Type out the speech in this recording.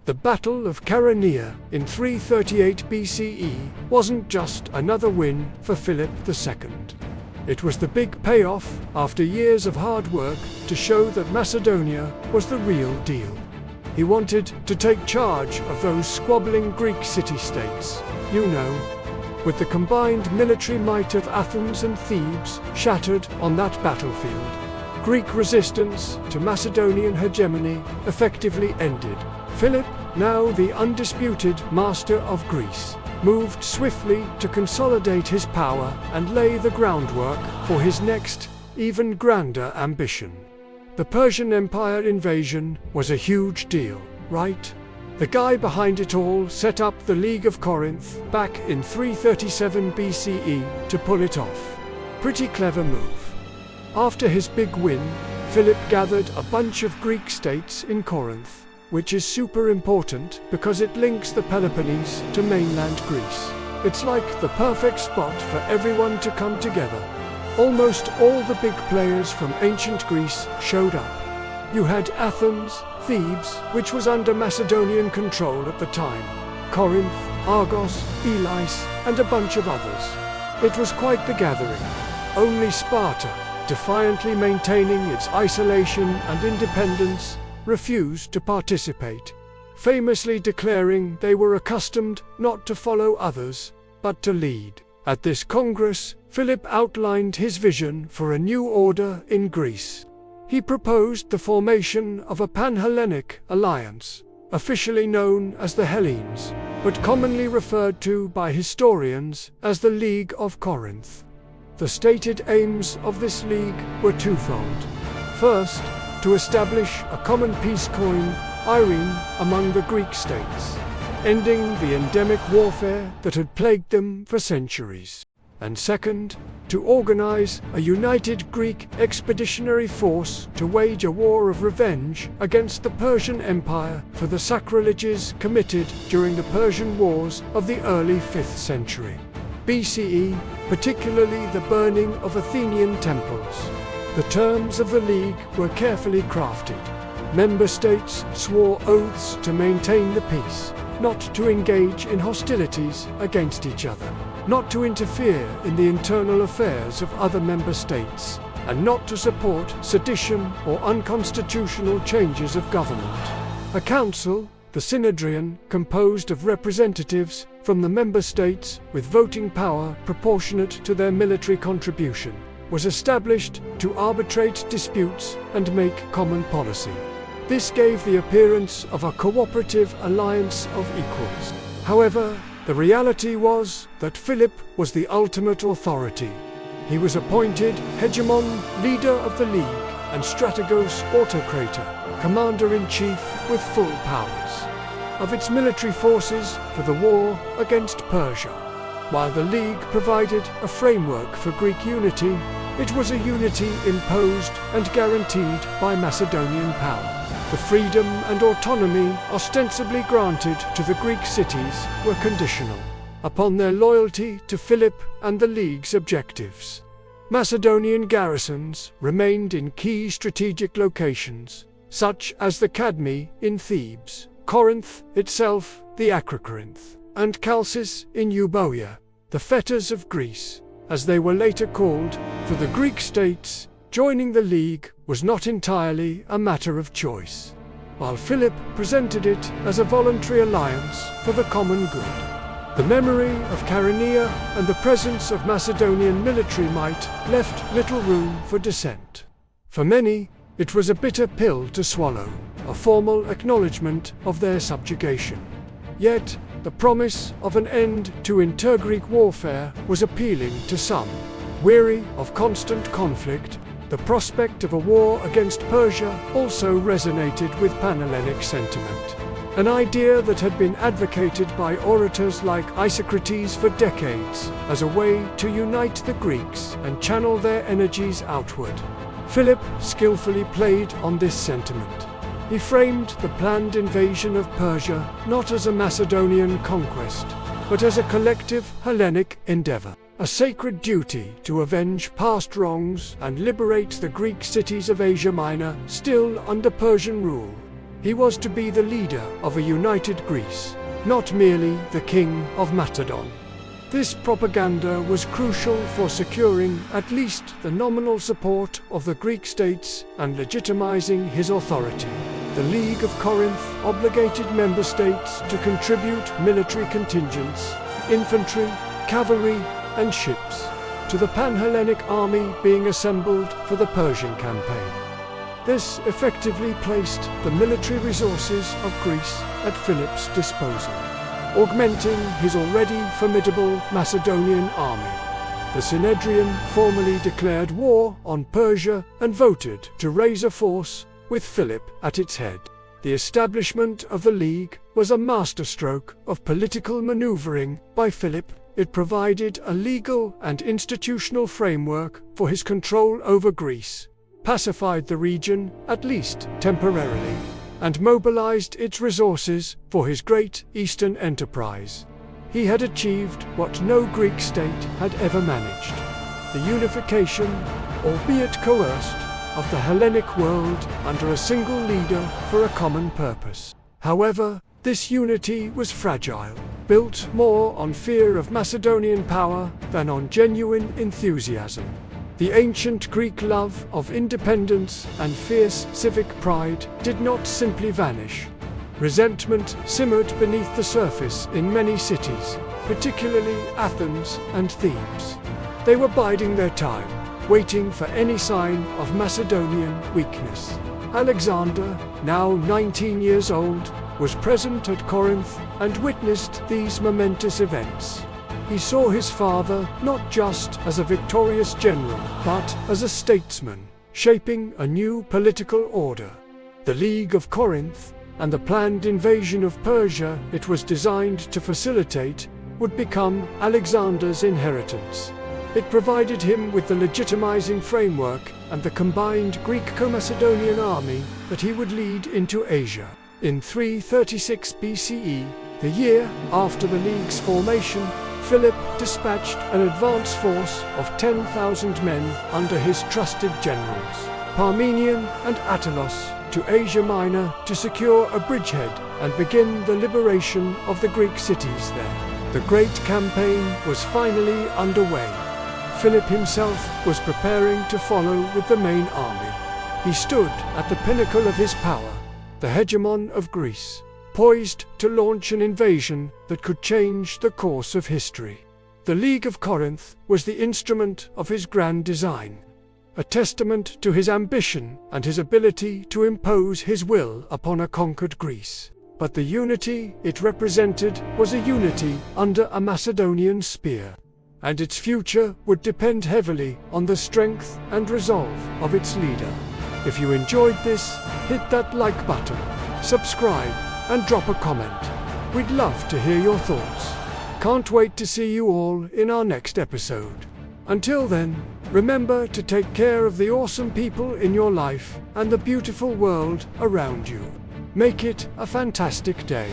The Battle of Chaeronea in 338 BCE wasn't just another win for Philip II. It was the big payoff, after years of hard work, to show that Macedonia was the real deal. He wanted to take charge of those squabbling Greek city-states, with the combined military might of Athens and Thebes shattered on that battlefield. Greek resistance to Macedonian hegemony effectively ended. Philip, now the undisputed master of Greece, moved swiftly to consolidate his power and lay the groundwork for his next, even grander ambition. The Persian Empire invasion was a huge deal, right? The guy behind it all set up the League of Corinth back in 337 BCE to pull it off. Pretty clever move. After his big win, Philip gathered a bunch of Greek states in Corinth, which is super important because it links the Peloponnese to mainland Greece. It's like the perfect spot for everyone to come together. Almost all the big players from ancient Greece showed up. You had Athens, Thebes, which was under Macedonian control at the time, Corinth, Argos, Elis, and a bunch of others. It was quite the gathering. Only Sparta, defiantly maintaining its isolation and independence, refused to participate, famously declaring they were accustomed not to follow others, but to lead. At this Congress, Philip outlined his vision for a new order in Greece. He proposed the formation of a pan-Hellenic alliance, officially known as the Hellenes, but commonly referred to by historians as the League of Corinth. The stated aims of this league were twofold. First, to establish a common peace coin, Irene, among the Greek states, ending the endemic warfare that had plagued them for centuries. And second, to organize a united Greek expeditionary force to wage a war of revenge against the Persian Empire for the sacrileges committed during the Persian Wars of the early 5th century BCE, particularly the burning of Athenian temples. The terms of the league were carefully crafted. Member states swore oaths to maintain the peace, not to engage in hostilities against each other, not to interfere in the internal affairs of other member states, and not to support sedition or unconstitutional changes of government. A council, the Synedrion, composed of representatives from the member states with voting power proportionate to their military contribution, was established to arbitrate disputes and make common policy. This gave the appearance of a cooperative alliance of equals. However, the reality was that Philip was the ultimate authority. He was appointed hegemon, leader of the league, and strategos autocrator, commander-in-chief with full powers of its military forces for the war against Persia. While the league provided a framework for Greek unity, it was a unity imposed and guaranteed by Macedonian power. The freedom and autonomy ostensibly granted to the Greek cities were conditional upon their loyalty to Philip and the League's objectives. Macedonian garrisons remained in key strategic locations, such as the Cadme in Thebes, Corinth itself, the Acrocorinth, and Chalcis in Euboea, the fetters of Greece, as they were later called. For the Greek states, joining the League was not entirely a matter of choice, while Philip presented it as a voluntary alliance for the common good. The memory of Chaeronea and the presence of Macedonian military might left little room for dissent. For many, it was a bitter pill to swallow, a formal acknowledgement of their subjugation. Yet, the promise of an end to inter-Greek warfare was appealing to some. Weary of constant conflict, the prospect of a war against Persia also resonated with Pan-Hellenic sentiment, an idea that had been advocated by orators like Isocrates for decades as a way to unite the Greeks and channel their energies outward. Philip skillfully played on this sentiment. He framed the planned invasion of Persia not as a Macedonian conquest, but as a collective Hellenic endeavor, a sacred duty to avenge past wrongs and liberate the Greek cities of Asia Minor still under Persian rule. He was to be the leader of a united Greece, not merely the king of Macedon. This propaganda was crucial for securing at least the nominal support of the Greek states and legitimizing his authority. The League of Corinth obligated member states to contribute military contingents, infantry, cavalry, and ships to the Pan-Hellenic army being assembled for the Persian campaign. This effectively placed the military resources of Greece at Philip's disposal, augmenting his already formidable Macedonian army. The Synhedrion formally declared war on Persia and voted to raise a force with Philip at its head. The establishment of the League was a masterstroke of political maneuvering by Philip. It provided a legal and institutional framework for his control over Greece, pacified the region, at least temporarily, and mobilized its resources for his great Eastern enterprise. He had achieved what no Greek state had ever managed: the unification, albeit coerced, of the Hellenic world under a single leader for a common purpose. However, this unity was fragile, built more on fear of Macedonian power than on genuine enthusiasm. The ancient Greek love of independence and fierce civic pride did not simply vanish. Resentment simmered beneath the surface in many cities, particularly Athens and Thebes. They were biding their time, waiting for any sign of Macedonian weakness. Alexander, now 19 years old, was present at Corinth and witnessed these momentous events. He saw his father not just as a victorious general, but as a statesman, shaping a new political order. The League of Corinth, and the planned invasion of Persia it was designed to facilitate, would become Alexander's inheritance. It provided him with the legitimizing framework and the combined Greco-Macedonian army that he would lead into Asia. In 336 BCE, the year after the League's formation, Philip dispatched an advance force of 10,000 men under his trusted generals, Parmenion and Attilos, to Asia Minor to secure a bridgehead and begin the liberation of the Greek cities there. The great campaign was finally underway. Philip himself was preparing to follow with the main army. He stood at the pinnacle of his power, the hegemon of Greece, poised to launch an invasion that could change the course of history. The League of Corinth was the instrument of his grand design, a testament to his ambition and his ability to impose his will upon a conquered Greece. But the unity it represented was a unity under a Macedonian spear, and its future would depend heavily on the strength and resolve of its leader. If you enjoyed this, hit that like button, subscribe, and drop a comment. We'd love to hear your thoughts. Can't wait to see you all in our next episode. Until then, remember to take care of the awesome people in your life and the beautiful world around you. Make it a fantastic day.